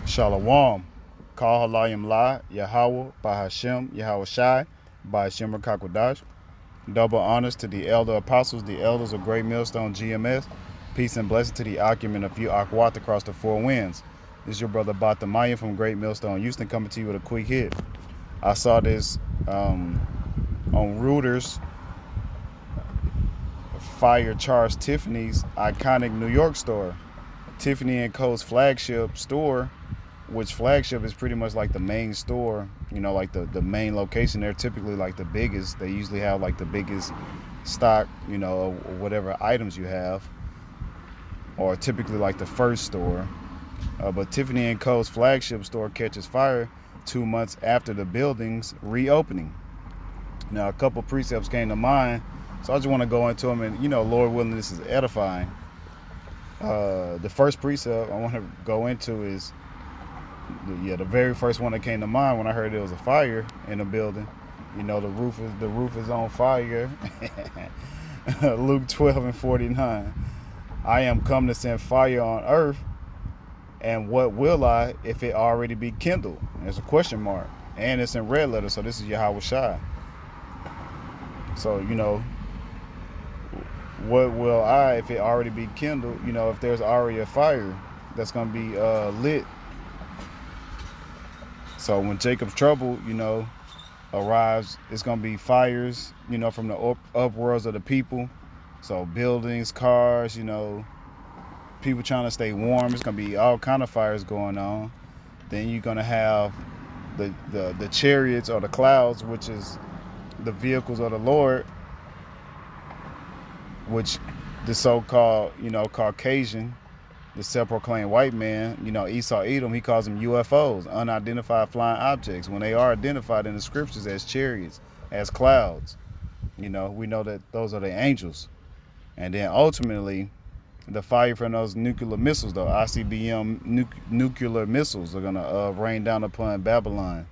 Shalom. Call Halayim La, Yahweh, Bahashem, Yahweh Shai, Bahashem Rakakwadash. Double honors to the elder apostles, the elders of Great Millstone GMS. Peace and blessing to the Akim a few Akwat across the four winds. This is your brother Batamayan from Great Millstone Houston coming to you with a quick hit. I saw this on Reuters. Fire charged Tiffany's iconic New York store. Tiffany & Co.'s flagship store, which flagship is pretty much like the main store, like the main location. They're typically like the biggest. They usually have like the biggest stock, or whatever items you have, or typically like the first store. But Tiffany & Co.'s flagship store catches fire 2 months after the building's reopening. Now, a couple precepts came to mind, so I just want to go into them, and Lord willing, this is edifying. The first precept I want to go into is, the very first one that came to mind when I heard there was a fire in the building. The roof is on fire. Luke 12:49. I am come to send fire on earth, and what will I if it already be kindled? There's a question mark, and it's in red letters, so this is Yahweh Shai. So what will I if it already be kindled? If there's already a fire that's going to be lit. So when Jacob's trouble, arrives, it's going to be fires, from the upworlds of the people. So buildings, cars, people trying to stay warm. It's going to be all kind of fires going on. Then you're going to have the chariots or the clouds, which is the vehicles of the Lord, which the so-called, Caucasian, the self-proclaimed white man, Esau Edom, he calls them UFOs, unidentified flying objects, when they are identified in the scriptures as chariots, as clouds. We know that those are the angels. And then ultimately, the fire from those nuclear missiles, though, ICBM nuclear missiles, are going to rain down upon Babylon.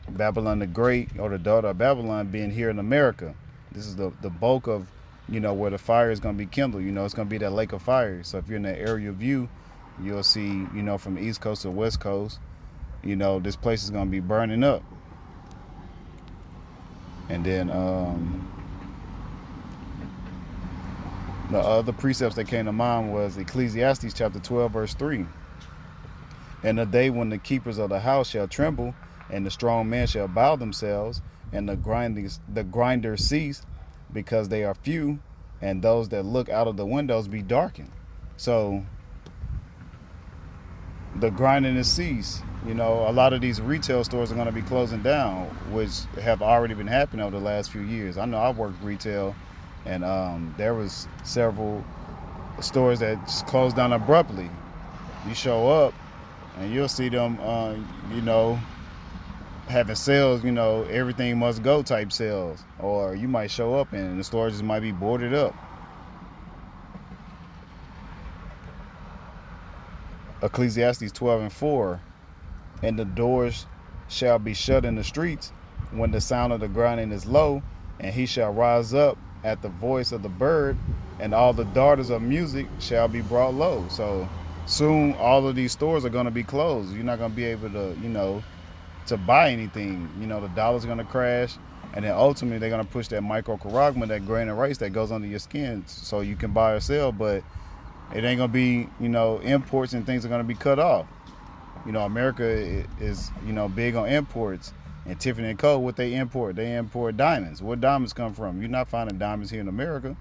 Babylon the Great, or the daughter of Babylon, being here in America. This is the bulk of where the fire is going to be kindled. It's going to be that lake of fire. So if you're in that aerial view, you'll see, from the East Coast to West Coast, this place is going to be burning up. And then the other precepts that came to mind was Ecclesiastes chapter 12, verse 3. And the day when the keepers of the house shall tremble, and the strong men shall bow themselves, and the grinders cease, because they are few, and those that look out of the windows be darkened. So the grinding is cease. A lot of these retail stores are going to be closing down, which have already been happening over the last few years. I know I've worked retail, and there was several stores that just closed down abruptly. You show up and you'll see them having sales, everything must go type sales. Or you might show up and the store just might be boarded up. Ecclesiastes 12:4. And the doors shall be shut in the streets when the sound of the grinding is low, and he shall rise up at the voice of the bird, and all the daughters of music shall be brought low. So soon all of these stores are going to be closed. You're not going to be able to, to buy anything. The dollar's going to crash, and then ultimately they're going to push that microcharagma, that grain of rice that goes under your skin, so you can buy or sell, but it ain't going to be, imports and things are going to be cut off. America is, big on imports, and Tiffany & Co., what they import diamonds. Where diamonds come from? You're not finding diamonds here in America.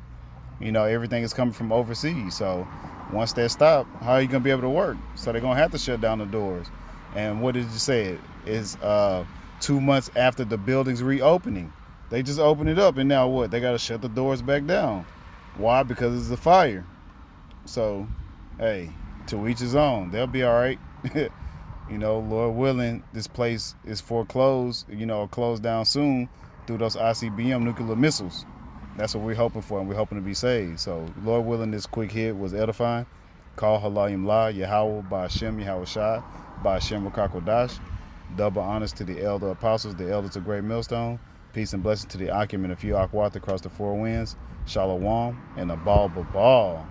Everything is coming from overseas. So once that stop, how are you going to be able to work? So they're going to have to shut down the doors. And what did you say? It's 2 months after the building's reopening. They just opened it up, and now what? They got to shut the doors back down. Why? Because it's a fire. So, hey, to each his own. They'll be all right. Lord willing, this place is foreclosed, closed down soon through those ICBM nuclear missiles. That's what we're hoping for, and we're hoping to be saved. So, Lord willing, this quick hit was edifying. Call Halayim La, Yahweh, Bahashem, Yahweh Shai, Bahashem Rakakwadash. Double honors to the elder apostles, the elders of Great Millstone. Peace and blessing to the Akim and a few Akwat across the four winds. Shalom and a ball.